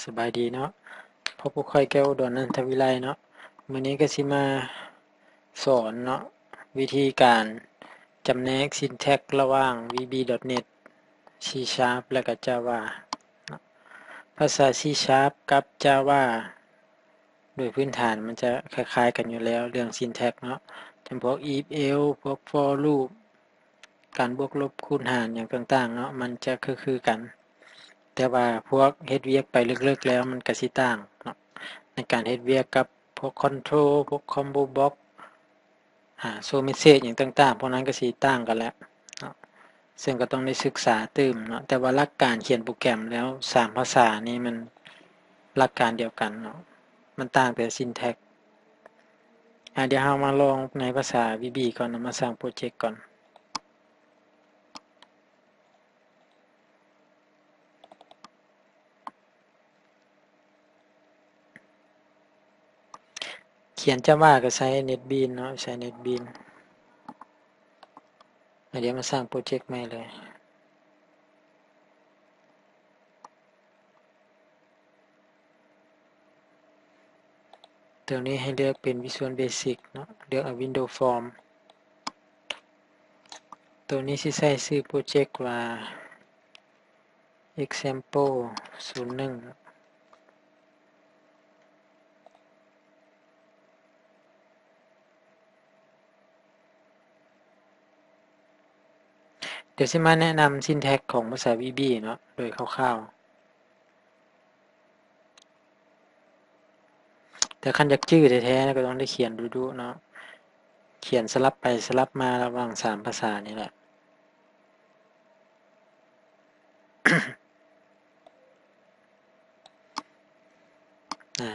สบายดีเนาะพบกับค่อยแก้วอุดรนันทวิไลเนาะมื้อนี้ก็สิมาสอนเนาะวิธีการจำแนก syntax ระหว่าง VB.NET C# และก็ Java เนาะภาษา C# กับ Java โดยพื้นฐานมันจะคล้ายๆกันอยู่แล้วเรื่อง syntax เนาะจำพวก if else พวก for loop การบวกลบคูณหารอย่างต่างๆเนาะมันจะคือกันแต่ว่าพวกเฮ็ดเวียกไปลึกๆแล้วมันก็สิต่างเนาะในการเฮ็ดเวียกกับพวก control พวก combo box show message อย่างต่างๆพวกนั้นก็สิต่างกันแล้วเนาะซึ่งก็ต้องได้ศึกษาตื่มเนาะแต่ว่าหลักการเขียนโปรแกรมแล้ว3ภาษานี้มันหลักการเดียวกันเนาะมันต่างแต่ syntax เดี๋ยวเรามาลองในภาษา VB ก่อนนะมาสร้างโปรเจกต์ก่อนเขียน Java ก็ใช้ NetBeans เนาะใช้ NetBeans เดี๋ยวมาสร้างโปรเจกต์ใหม่เลยตัวนี้ให้เลือกเป็น Visual Basic เนาะเลือกเอา Windows Form ตัวนี้สิใช้ชื่อโปรเจกต์ว่า Example 01เดี๋ยวสิมาแนะนำ syntax ของภาษา VB เนาะโดยคร่าวๆแต่คันอยากจื้อแท้ๆก็ต้องได้เขียนดูๆเนาะเขียนสลับไปสลับมาระหว่าง3ภาษานี่แหละ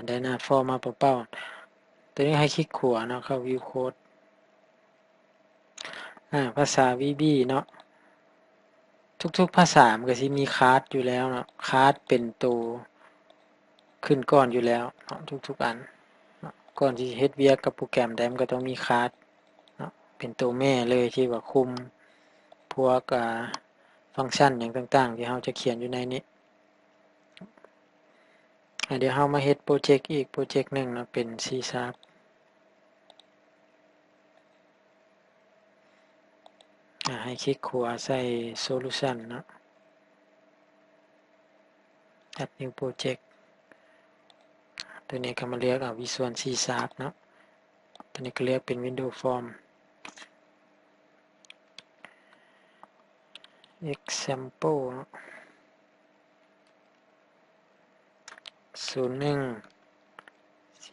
ได้หน้าฟอร์มมาเป้าๆตัวนี้ให้คลิกขวาเนาะเข้า View Code ภาษา VB เนาะทุกๆภาษามันก็สิมีคลาสอยู่แล้วเนาะคลาสเป็นตัวขึ้นก่อนอยู่แล้วเนาะทุกๆอันเนาะก่อนที่เฮ็ดเวียกกับโปรแกรมใดมันก็ต้องมีคลาสเนาะเป็นตัวแม่เลยที่ว่าคุมพวกฟังก์ชันอย่างต่างๆที่เราจะเขียนอยู่ในนี้เดี๋ยวเรามาเฮ็ดโปรเจกต์อีกโปรเจกต์หนึ่งเนาะเป็น C# ให้คลิกขวาใส่ Solution เนาะ Add New Project ตัวนี้ก็มาเลือกเอา Visual C# เนาะตัวนี้ก็เลือกเป็น Windows Form Example เนาะ01 C#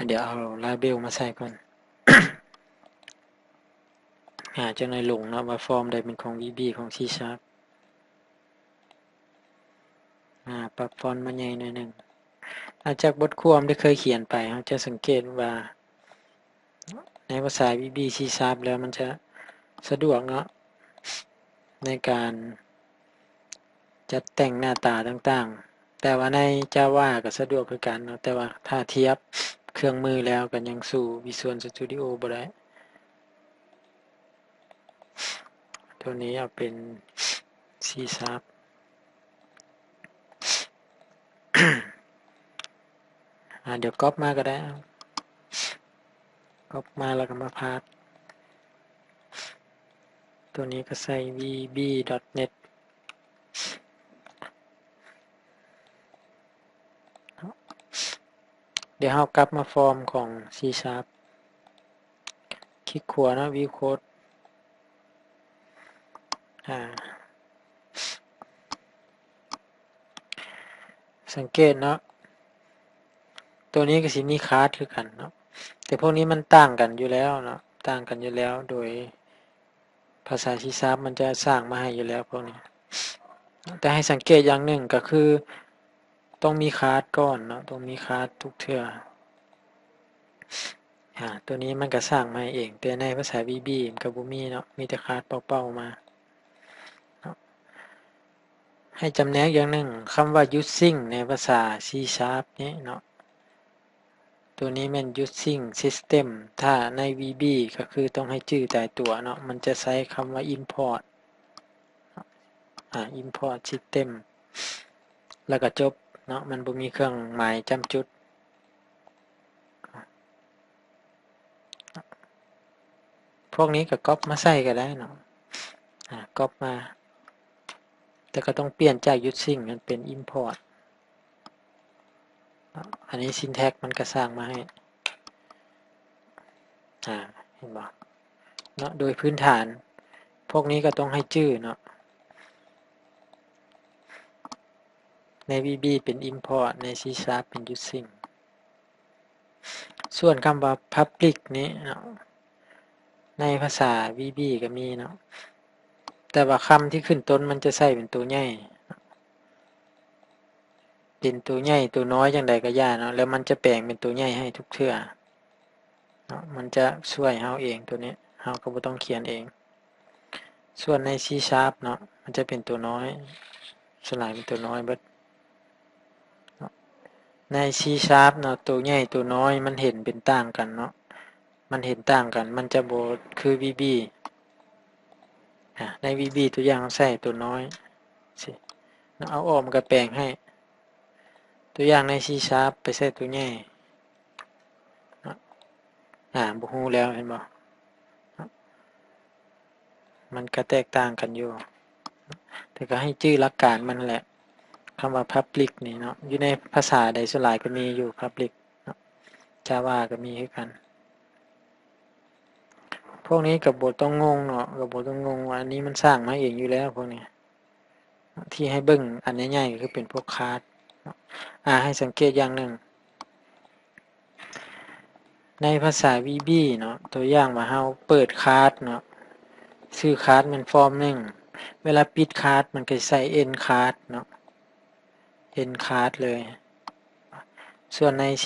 เดี๋ยวเอา Label มาใส่ก่อน จะในหลงเนาะว่าฟอร์มใดเป็นของ VB ของ C#ปรับฟอนต์มาใหญ่หน่อยหนึ่งจากบทความที่เคยเขียนไปเราจะสังเกตว่าในภาษา VB C# แล้วมันจะสะดวกเนาะในการจัดแต่งหน้าตาต่างๆแต่ว่าใน Java ก็สะดวกคือกันเนาะแต่ว่าถ้าเทียบเครื่องมือแล้วก็ยังสู้ Visual Studio บ่ได้ตัวนี้เอาเป็น C#เดี๋ยวก๊อปมาก็ได้ก๊อปมาแล้วก็มาพาสตัวนี้ก็ใส่ vb.net เดี๋ยวเรากลับมาฟอร์มของ C# คลิกขวานะ View Code สังเกตเนาะตัวนี้ก็สิมีคลาสคือกันเนาะแต่พวกนี้มันต่างกันอยู่แล้วเนาะต่างกันอยู่แล้วโดยภาษา C# มันจะสร้างมาให้อยู่แล้วพวกนี้แต่ให้สังเกตอย่างหนึ่งก็คือต้องมีคลาสก่อนเนาะต้องมีคลาสทุกเทื่อตัวนี้มันก็สร้างมาเองแต่ในภาษา VB มันก็บ่มีเนาะมีแต่คลาสเป้าๆมาให้จำแนกอย่างหนึ่งคำว่า using ในภาษา C# นี้เนาะตั ตัวนี้แม่น using system ถ้าใน VB ก็คือต้องให้ชื่อแต่ตัวเนาะมันจะใช้คำว่า import import system แล้วก็จบเนาะมันบ่มีเครื่องหมายจำจุดพวกนี้ก็ก๊อปมาใส่ก็ได้เนาะก๊อปมาแต่ก็ต้องเปลี่ยนจาก using มันเป็น import อันนี้ syntax มันก็สร้างมาให้เห็นบ่เนาะโดยพื้นฐานพวกนี้ก็ต้องให้ชื่อเนาะใน VB เป็น import ใน C# เป็น using ส่วนคำว่า public นี้เนาะในภาษา VB ก็มีเนาะแต่ว่าคำที่ขึ้นต้นมันจะใส่เป็นตัวใหญ่เป็นตัวใหญ่ตัวน้อยอย่างใดก็ย่าเนาะแล้วมันจะแปลงเป็นตัวใหญ่ให้ทุกเทื่อเนาะมันจะช่วยเฮาเองตัวนี้เฮาก็บ่ต้องเขียนเองส่วนใน C# เนาะมันจะเป็นตัวน้อยสลายเป็นตัวน้อยเบิดใน C# เนาะตัวใหญ่ตัวน้อยมันเห็นเป็นต่างกันเนาะมันเห็นต่างกันมันจะบ่คือ VB ใน VB ตัวอย่างใส่ตัวน้อยสิเอาออกมันก็แปลงให้ตัวอย่างใน C# ไปใส่ตัวใหญ่บ่ฮู้แล้วเห็นบ่มันก็แตกต่างกันอยู่แต่ก็ให้ชื่อหลักการมันแหละคำว่า public นี่เนาะอยู่ในภาษาใดส่วนหลายก็มีอยู่ public เนาะ Java ก็มีคือกันพวกนี้ก็บ่ต้องงงเนาะก็บ่ต้องงงว่าอันนี้มันสร้างมาเองอยู่แล้วพวกนี้ที่ให้เบิ่งอันใหญ่ๆก็คือเป็นพวกคลาสให้สังเกตอย่างหนึ่งในภาษา VB เนาะตัวอย่างว่าเฮาเปิดคลาสเนาะชื่อคลาสมันฟอร์มหนึ่งเวลาปิดคลาสมันก็ใส่ end class เนาะ end class เลยส่วนใน C#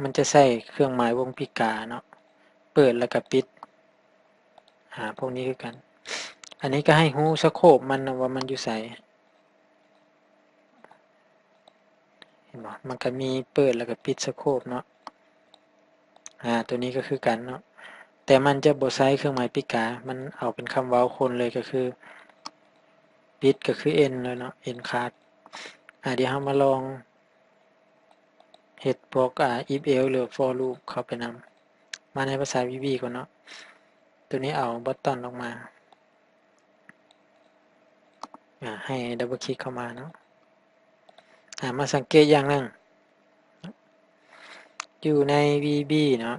มันจะใส่เครื่องหมายวงปิกาเนาะเปิดแล้วก็ปิดพวกนี้คือกันอันนี้ก็ให้ฮู้สโคปมันว่ามันอยู่ไสเห็นบ่มันก็มีเปิดแล้วก็ปิดสโคปเนาะตัวนี้ก็คือกันเนาะแต่มันจะบ่ใช้เครื่องหมายปิกามันเอาเป็นคำเว้าคนเลยก็คือปิดก็คือ end เลยเนาะ end class เดี๋ยวเรามาลองเฮ็ดพวกif else หรือ for loop เข้าไปนำมาในภาษา VB ก่อนเนาะตัวนี้เอา button ออกมาให้ดับเบิลคลิกเข้ามาเนาะมาสังเกตอย่างหนึ่งอยู่ใน VB เนาะ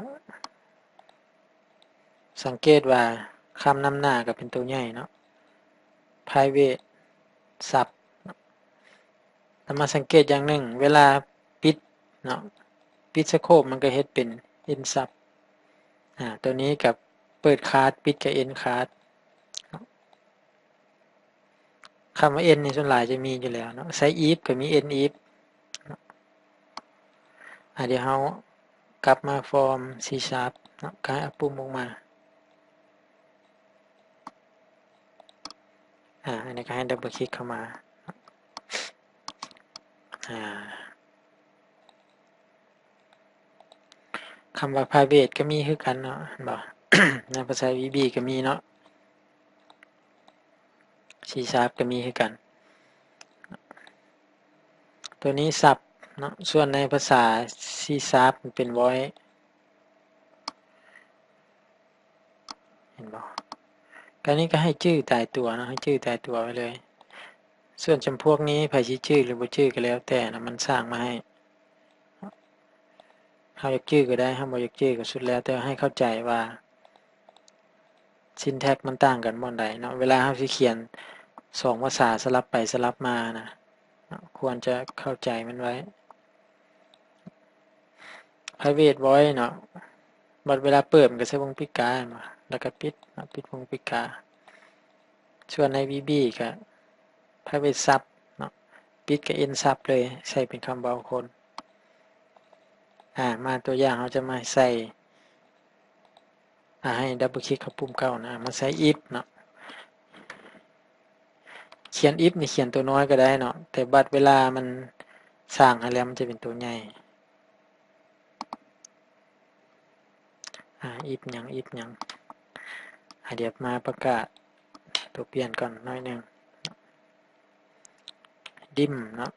สังเกตว่าคำนำหน้าก็เป็นตัวใหญ่เนาะ private sub แล้วมาสังเกตอย่างหนึ่งเวลาปิดเนาะปิดสโคปมันก็เฮ็ดเป็น end sub ตัวนี้กับเปิดคลาสปิดกับ end คลาสคำว่า end ในส่วนหลายจะมีอยู่แล้วเนาะใช้ if ก็มี end if เดี๋ยวเรากลับมาฟอร์ม C# เนาะก็เอาปุ่มลงมาอันนี้ก็ให้ดับเบิลคลิกเข้ามาคำว่า private ก็มีคือกันเนาะบ่ ในภาษา VB ก็มีเนาะ C# ก็มีคือกันตัวนี้ศัพท์เนาะส่วนในภาษา C# มันเป็น void เห็นบ่การนี้ก็ให้ชื่อตายตัวนะให้ชื่อตายตัวไว้เลยส่วนจำพวกนี้ไผสิชื่อหรือบ่ชื่อก็แล้วแต่นะมันสร้างมาให้เฮาอยากชื่อก็ได้เฮาบ่อยากชื่อก็สุดแล้วแต่ให้เข้าใจว่า syntax มันต่างกันบ่อนใดเนาะเวลาเฮาสิเขียน2ภาษาสลับไปสลับมานะควรจะเข้าใจมันไว้ private void เนาะบัดเวลาเปิดมันก็ใช้วงปิกามาแล้วก็ปิดวงปิกาส่วนใน VB ก็ private sub เนาะปิดกับ end sub เลยใส่เป็นคำเว้าคนมาตัวอย่างเราจะมาใส่ให้ดับเบิลคลิกเข้าปุ่มเก้านะมาใส่ if เนาะเขียน if นี่เขียนตัวน้อยก็ได้เนาะแต่บัดเวลามันสร้างให้แล้วมันจะเป็นตัวใหญ่ if หยัง if หยังเดี๋ยวมาประกาศตัวเปลี่ยนก่อนหน่อยนึง dim เนาะ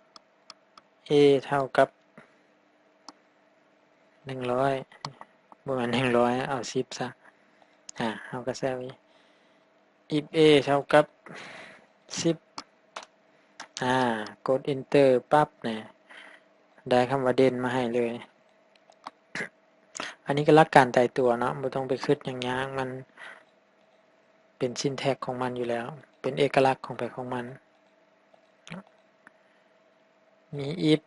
a เท่ากับ100บ่แม่น100เอา10ซะเฮาก็ใส่ไว้ if a เท่ากับ10กด enter ปั๊บเนี่ยได้คำว่าเด่นมาให้เลยอันนี้ก็หลักการตายตัวเนาะบ่ต้องไปคิดหยังยากมันเป็น syntax ของมันอยู่แล้วเป็นเอกลักษณ์ของมันมี if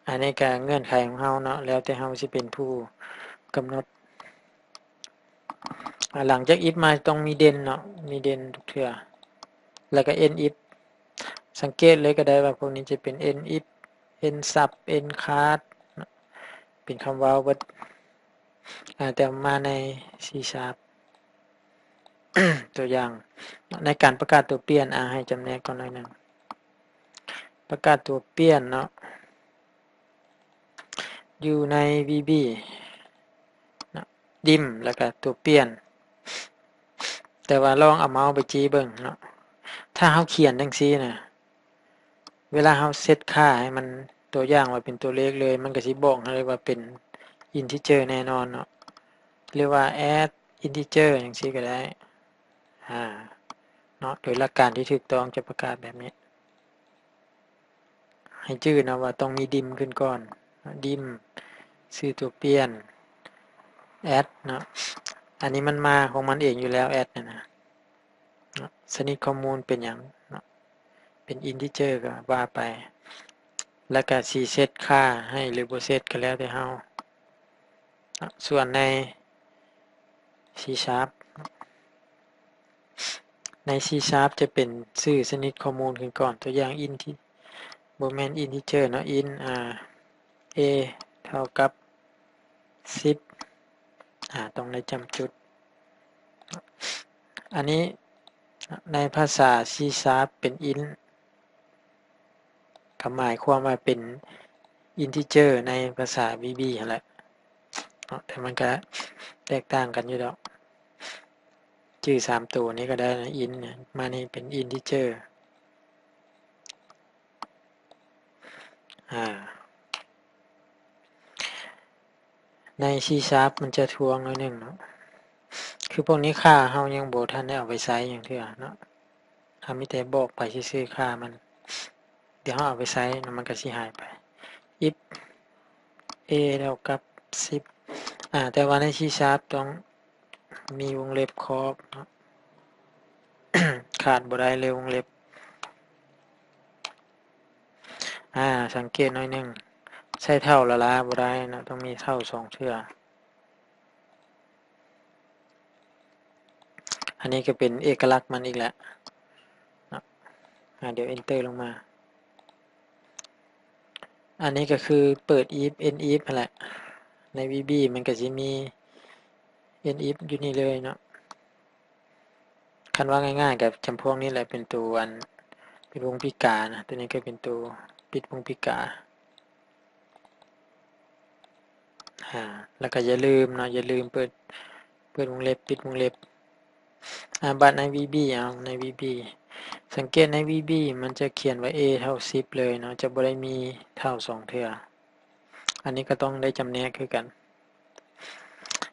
อันนี้ก็เงื่อนไขของเฮาเนาะแล้วแต่เฮาสิเป็นผู้กำหนดหลังจาก if มาต้องมีเด่นเนาะมีเด่นทุกเทื่อแล้วก็ end if สังเกตเลยก็ได้ว่าพวกนี้จะเป็น end if end sub end card เป็นคำว้าวเบิดแต่มาใน C# ตัวอย่างในการประกาศตัวเปลี่ยนให้จำแนกก่อนหน่อยนึงประกาศตัวเปลี่ยนเนาะอยู่ใน VB dim แล้วก็ตัวเปลี่ยนแต่ว่าลองเอาเมาส์ไปจี้เบิ่งเนาะถ้าเฮาเขียนจังซี่น่ะเวลาเฮาเซตค่าให้มันตัวอย่างไว้เป็นตัวเลขเลยมันก็สิบอกให้เลยว่าเป็น integer แน่นอนเนาะเรียกว่า add integer จังซี่ก็ได้เนาะโดยหลักการที่ถูกต้องจะประกาศแบบนี้ให้ชื่อนะว่าต้องมี dim ขึ้นก่อน dim ชื่อตัวเปลี่ยน add เนาะอันนี้มันมาของมันเองอยู่แล้ว add นะชนิดข้อมูลเป็นอย่างเนาะเป็น integer ก็ว่าไปแล้วก็สิเซตค่าให้หรือบ่เซตก็แล้วแต่เฮาส่วนใน C# ใน C# จะเป็นชื่อชนิดข้อมูลขึ้นก่อนตัวอย่าง int บ่แม่น integer เนาะ int a เท่ากับ10ต้องได้จำจุดอันนี้ในภาษา C# เป็น int ก็หมายความว่าเป็น integer ในภาษา VB นั่นแหละแต่มันก็แตกต่างกันอยู่ดอกชื่อ3ตัวนี้ก็ได้นะ int เนี่ยมานี่เป็น integer ใน C# มันจะทวงหน่อยนึงเนาะคือพวกนี้ค่าเฮายังบ่ทันได้เอาไปใช้อย่างเทื่อเนาะมีแต่บอกไปซื่อๆค่ามันเดี๋ยวเฮาเอาไปใช้แล้วมันก็สิหายไป if a เท่ากับ10แต่ว่าใน C# ต้องมีวงเล็บครอบเนาะ ขาดบ่ได้เลยวงเล็บสังเกตหน่อยนึงใช้เท่าละละบ่ได้นะต้องมีเท่า2เทื่ออันนี้ก็เป็นเอกลักษณ์มันอีกแล้วเดี๋ยว enter ลงมาอันนี้ก็คือเปิด if end if นั่นแหละใน VB มันก็สิมี end if อยู่นี่เลยเนาะคันว่าง่ายๆกับจำพวกนี้แหละเป็นตัวเป็นวงปิกานะตัวนี้ก็เป็นตัวปิดวงปิกาแล้วก็อย่าลืมเนาะอย่าลืมเปิดวงเล็บปิดวงเล็บบัตรใน VB ใน VB สังเกตใน VB มันจะเขียนไว้ a เท่า10เลยเนาะจะบ่ได้มีเท่า2เทื่ออันนี้ก็ต้องได้จำแนกคือกัน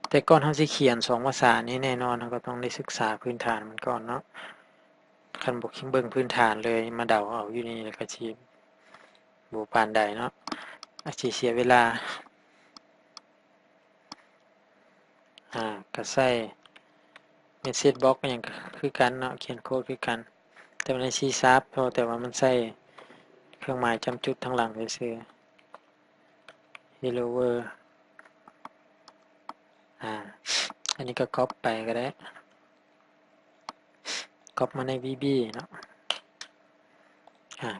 แต่ก่อนเฮาสิเขียน2ภาษานี้แน่นอนเฮาก็ต้องได้ศึกษาพื้นฐานมันก่อนเนาะคันบ่เบิ่งพื้นฐานเลยมาเดาเอาอยู่นี่แล้วก็สิบ่ปานใดเนาะอาจสิเสียเวลาก็ใส่ message box ก็ยังคือกันเนาะเขียนโค้ดคือกันแต่ใน C# แต่ว่ามันใส่เครื่องหมายจำจุดทั้งหลังซื่อๆ hello world อันนี้ก็ก๊อปไปก็ได้ก๊อปมาใน VB เนาะ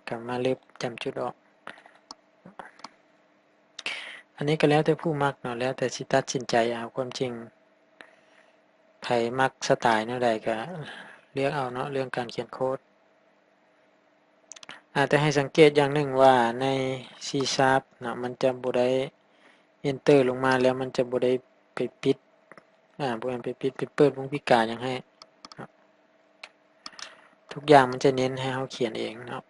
กลับมาลบจำจุดออกอันนี้ก็แล้วแต่ผู้มักเนาะแล้วแต่สิตัดสินใจเอาความจริงไผมักสไตล์แนวใดก็เลือกเอาเนาะเรื่องการเขียนโค้ดแต่ให้สังเกตอย่างหนึ่งว่าใน C# เนาะมันจะบ่ได้ enter ลงมาแล้วมันจะบ่ได้ไปปิด บ่แม่นไปปิดไปเปิดวงพิการหยังให้ทุกอย่างมันจะเน้นให้เราเขียนเองเนาะ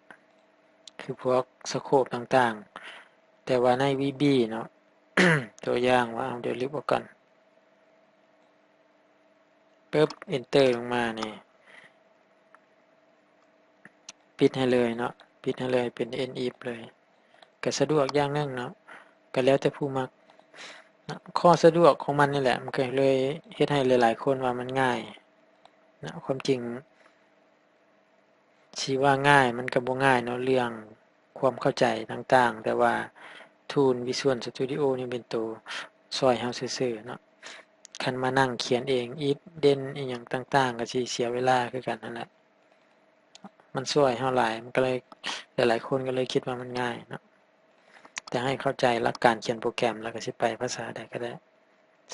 คือพวกสโคปต่างๆแต่ว่าใน VB เนาะ ตัวอย่างว่าเดี๋ยวลบออกก่อนปึ๊บ Enter ลงมานี่ปิดให้เลยเนาะปิดให้เลยเป็น NIF เลยก็สะดวกอย่างนึงเนาะก็แล้วแต่ผู้มักนะข้อสะดวกของมันนี่แหละมันก็เลยเฮ็ดให้หลายๆคนว่ามันง่ายนะความจริงสิว่าง่ายมันก็บ่ง่ายเนาะเรื่องความเข้าใจต่างๆแต่ว่า Tool Visual Studio นี่เป็นตัวช่วยเราซื่อๆเนาะคันมานั่งเขียนเอง if then อิหยังต่างๆก็สิเสียเวลาคือกันนั่นแหละมันช่วยเราหลายมันก็เลยหลายๆคนก็เลยคิดว่ามันง่ายเนาะแต่ให้เข้าใจหลักการเขียนโปรแกรมแล้วก็สิไปภาษาใดก็ได้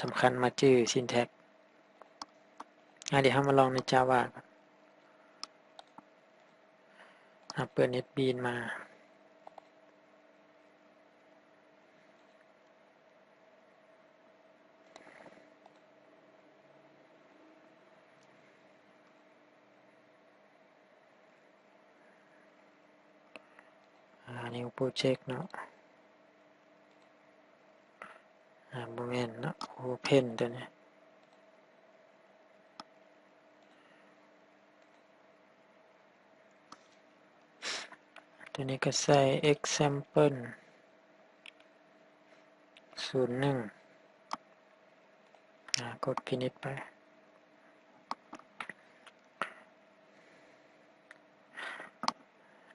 สำคัญมาจื้อ syntax เดี๋ยวเรามาลองใน Java ก่อนเปิด NetBeans มาNew Project เนาะบ่แม่นเนาะ Open ตัวนี้ตัวนี้ก็ใส่ example 01กดพินิจไป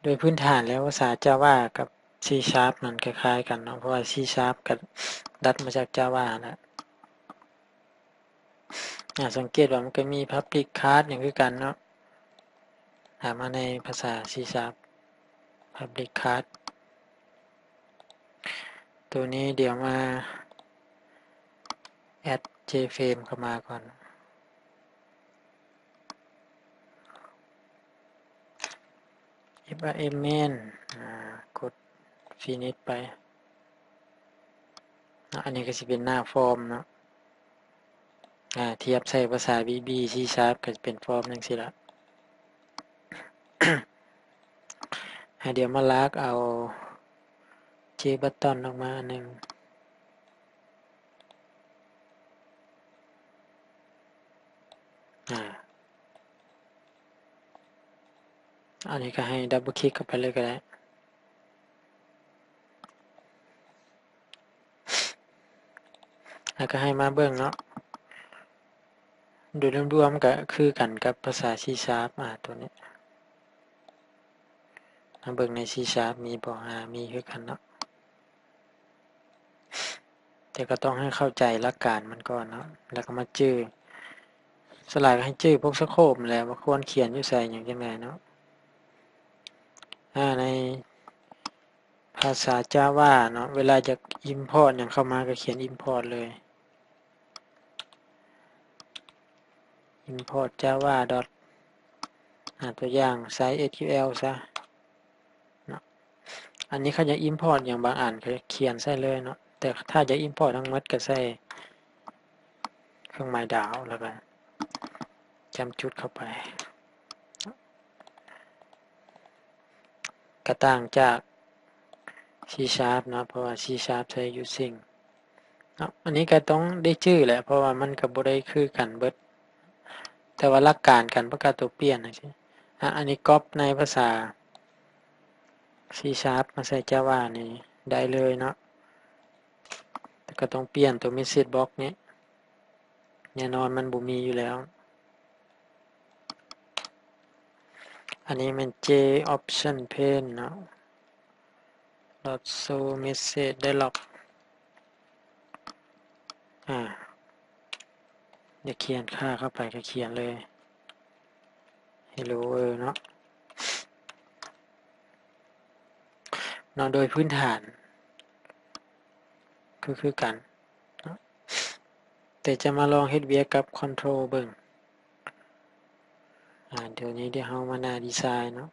โดยพื้นฐานแล้วภาษา Java กับ C# มันคล้ายๆกันเนาะเพราะว่า C# ก็ดัดมาจาก Java นะสังเกตว่ามันก็มี Public Class อย่างคือกันเนาะมาในภาษา C# Public Class ตัวนี้เดี๋ยวมา add JFrame เข้ามาก่อนenvironment กด finish ไปอันนี้ก็สิเป็นหน้าฟอร์มเนาะเทียบใส่ภาษา VB C# ก็จะเป็นฟอร์มจังซี่ล่ะ เดี๋ยวมาลากเอา JButton ออกมาอันนึงอันนี้ก็ให้ดับเบิลคลิกเข้าไปเลยก็ได้แล้วก็ให้มาเบิ่งเนาะโดยรวมๆก็คือกันกับภาษา C# ตัวนี้มาเบิ่งใน C# มีบ่มีคือกันเนาะแต่ก็ต้องให้เข้าใจหลักการมันก่อนเนาะแล้วก็มาจื้อสลายก็ให้จื้อพวกสโคปนั่นแหละว่าควรเขียนอยู่ไสหยังจังไดเนาะในภาษา Java เนาะเวลาจะ import หยังเข้ามาก็เขียน import เลย import java. ตัวอย่าง size sql ซะเนาะอันนี้เขาจะ import อย่างบางอันเขาเขียนใส่เลยเนาะแต่ถ้าจะ import ทั้งหมดก็ใส่เครื่องหมายดาวแล้วก็จำจุดเข้าไปก็ต่างจาก C# เนาะเพราะว่า C# ใช้ using เนาะอันนี้ก็ต้องได้ชื่อแหละเพราะว่ามันก็บ่ได้คือกันเบิดแต่ว่าหลักการการประกาศตัวเปลี่ยนจังซี่อันนี้ก๊อปในภาษา C# มาใส่ Java นี่ได้เลยเนาะแต่ก็ต้องเปลี่ยนตัว message box นี้แน่นอนมันบ่มีอยู่แล้วอันนี้มัน J option pane เนาะ dot show message dialog จะเขียนค่าเข้าไปก็เขียนเลย hello เนาะโดยพื้นฐานคือกันแต่จะมาลองเฮ็ดเวียกกับ control เบิ่งเดี๋ยวนี้เดี๋ยวเฮามาหน้าดีไซน์เนาะ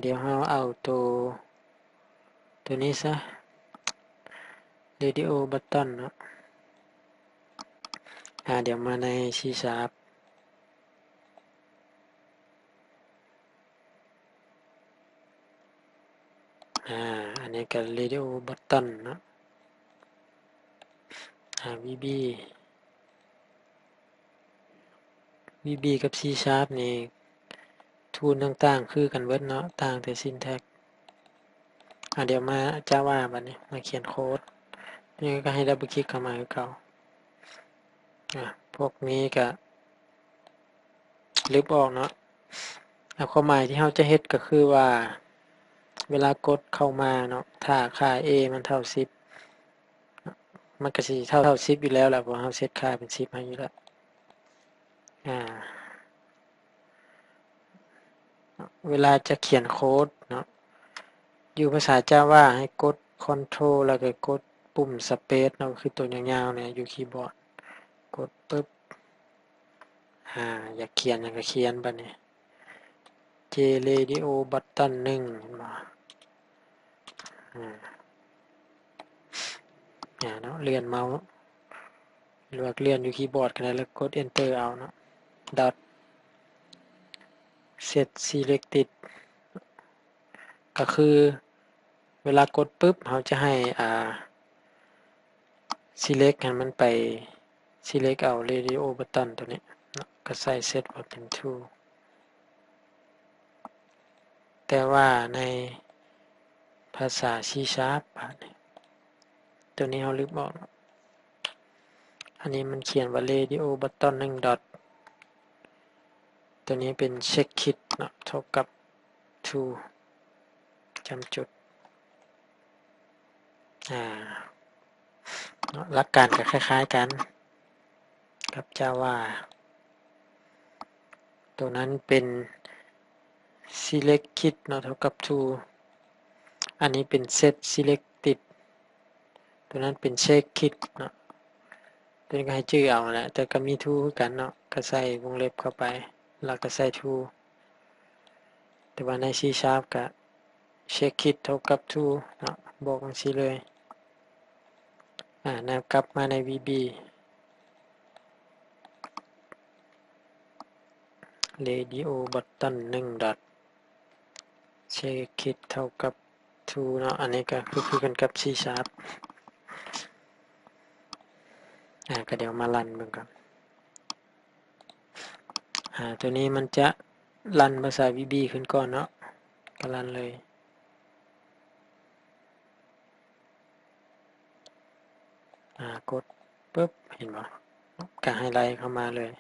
เดี๋ยวเฮาเอาตัวนี้ซะ radio button เนาะเดี๋ยวมาใน C# อันนี้ก็ radio button เนาะVB กับ C# นี่ทูลต่างๆคือกันเบิดเนาะต่างแต่ syntax เดี๋ยวมา Java บัดนี้มาเขียนโค้ดนี่ก็ให้ดับเบิลคลิกเข้ามาคือเก่าพวกนี้ก็ลบออกเนาะความหมายที่เราจะเฮ็ดก็คือว่าเวลากดเข้ามาเนาะถ้าค่า a มันเท่า10มันก็สิเท่า10อยู่แล้วแหละเพราะเราเซตค่าเป็น10ให้อยู่แล้วเวลาจะเขียนโค้ดเนาะอยู่ภาษา Java ให้กด Ctrl แล้วก็กดปุ่ม Space เนาะคือตัวยาวๆเนี่ยอยู่คีย์บอร์ดกดปึ๊บอยากเขียนอย่างก็เขียนบัดนี้ JRadio Button 1มาเนาะเลื่อนเมาส์หรือว่าเลื่อนอยู่คีย์บอร์ดก็ได้แล้วกด Enter เอาเนาะ dot set selected ก็คือเวลากดปึ๊บเขาจะให้select ให้มันไป select เอา radio button ตัวนี้ก็ใส่ set ว่าเป็น true แต่ว่าในภาษา C# ตัวนี้เขาลืมบอกอันนี้มันเขียนว่า radio button 1 dot ตัวนี้เป็น check kit เนาะเท่ากับ true จำจุดหลักการก็คล้ายๆกันกับ Java ตัวนั้นเป็น select kit เนาะเท่ากับ true อันนี้เป็น set selected ตัวนั้นเป็น check kit เนาะตัวนี้ก็ให้ชื่อเอาแหละแต่ก็มี true คือกันเนาะก็ใส่วงเล็บเข้าไปแล้วก็ใส่ true แต่ว่าใน C# ก็ check kit เท่ากับ true เนาะบอกจังซี่เลยแนวกลับมาใน VB radio button 1 dot check kit เท่ากับ true เนาะอันนี้ก็คือกันกับ C# ก็เดี๋ยวมารันเบิ่งกันตัวนี้มันจะรันภาษา VB ขึ้นก่อนเนาะก็รันเลยกดปึ๊บเห็นบ่ก็ไฮไลท์เข้ามาเลย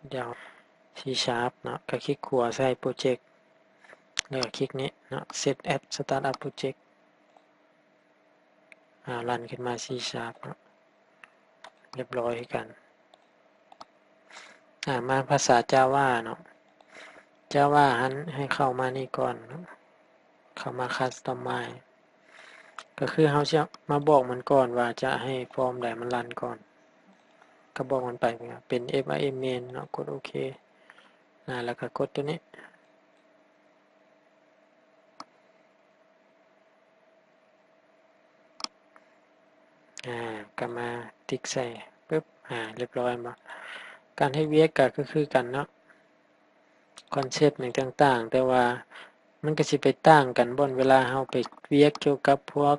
เดี๋ยว C# เนาะก็คลิกขวาใส่โปรเจกต์แล้วก็คลิกนี้เนาะ set add startup project รันขึ้นมา C# เนาะเรียบร้อยกันมาภาษา Java เนาะ Java ให้เข้ามานี่ก่อนเข้ามา Customize ก็คือเราจะมาบอกมันก่อนว่าจะให้ฟอร์มใดมันรันก่อนก็บอกมันไปเป็น FIM main เนาะกดโอเคแล้วก็กดตัวนี้ก็มาติ๊กใส่ปึ๊บเรียบร้อยมาการให้เวียกก็คือกันเนาะคอนเซปต์ต่างๆแต่ว่ามันก็สิไปต่างกันบ่เวลาเราไปเวียกเกี่ยวกับพวก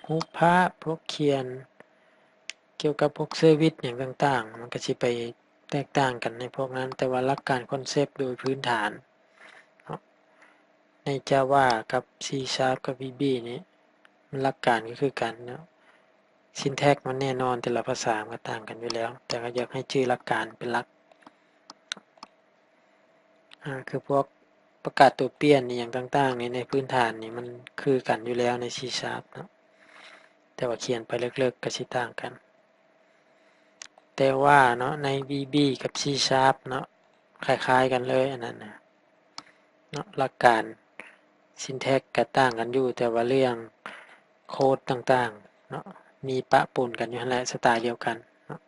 รูปภาพพวกเขียนเกี่ยวกับพวกเซอร์วิสอย่างต่างๆมันก็สิไปแตกต่างกันในพวกนั้นแต่ว่าหลักการคอนเซปต์โดยพื้นฐานใน Java กับ C# กับ VB นี้มันหลักการก็คือกันเนาะsyntax มันแน่นอนแต่ละภาษามันต่างกันอยู่แล้วแต่ก็อยากให้ชื่อหลักการเป็นหลักคือพวกประกาศตัวเปลี่ยนอย่างต่างๆนี่ในพื้นฐานนี่มันคือกันอยู่แล้วใน C# เนาะแต่ว่าเขียนไปเลิกๆก็สิต่างกันแต่ว่าเนาะใน VB กับ C# เนาะคล้ายๆกันเลยอันนั้นเนาะหลักการ syntax ก็ต่างกันอยู่แต่ว่าเรื่องโค้ดต่างๆเนาะมีปะปนกันอยู่นั่นแหละสไตล์เดียวกันเนาะ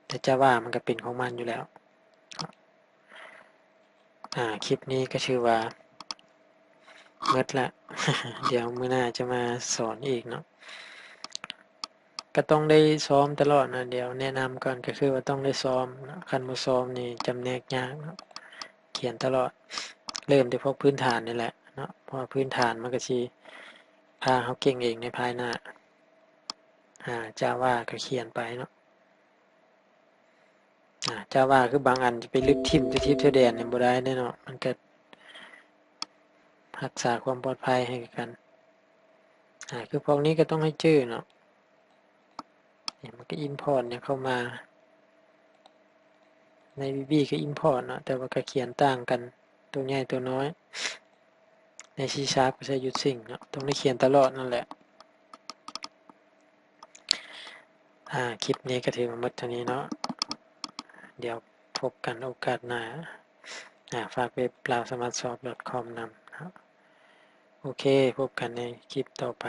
แต่ Java มันก็เป็นของมันอยู่แล้วคลิปนี้ก็ชื่อว่า หมดละ เดี๋ยวมื้อหน้าจะมาสอนอีกเนาะก็ต้องได้ซ้อมตลอดนะเดี๋ยวแนะนำก่อนก็คือว่าต้องได้ซ้อมเนาะคันบ่ซ้อมนี่จำแนกยากเนาะเขียนตลอดเริ่มแต่พวกพื้นฐานนี่แหละเนาะเพราะว่าพื้นฐานมันก็สิพาเราเก่งเองในภายหน้าJava ก็เขียนไปเนาะJava คือบางอันจะไปลึกทิ่มจะทิ่มเทอแดนนี่บ่ได้แน่เนาะมันก็รักษาความปลอดภัยให้กันคือพวกนี้ก็ต้องให้จื้อเนาะมันก็ import เนี่ยเข้ามาใน VB ก็ import เนาะแต่ว่าก็เขียนต่างกันตัวใหญ่ตัวน้อยใน C# ก็ใช้ using เนาะต้องได้เขียนตลอดนั่นแหละคลิปนี้ก็ถือว่าหมดเท่านี้เนาะเดี๋ยวพบกันโอกาสหน้าฝากเว็บ lawsmartsolve.com นำโอเคพบกันในคลิปต่อไป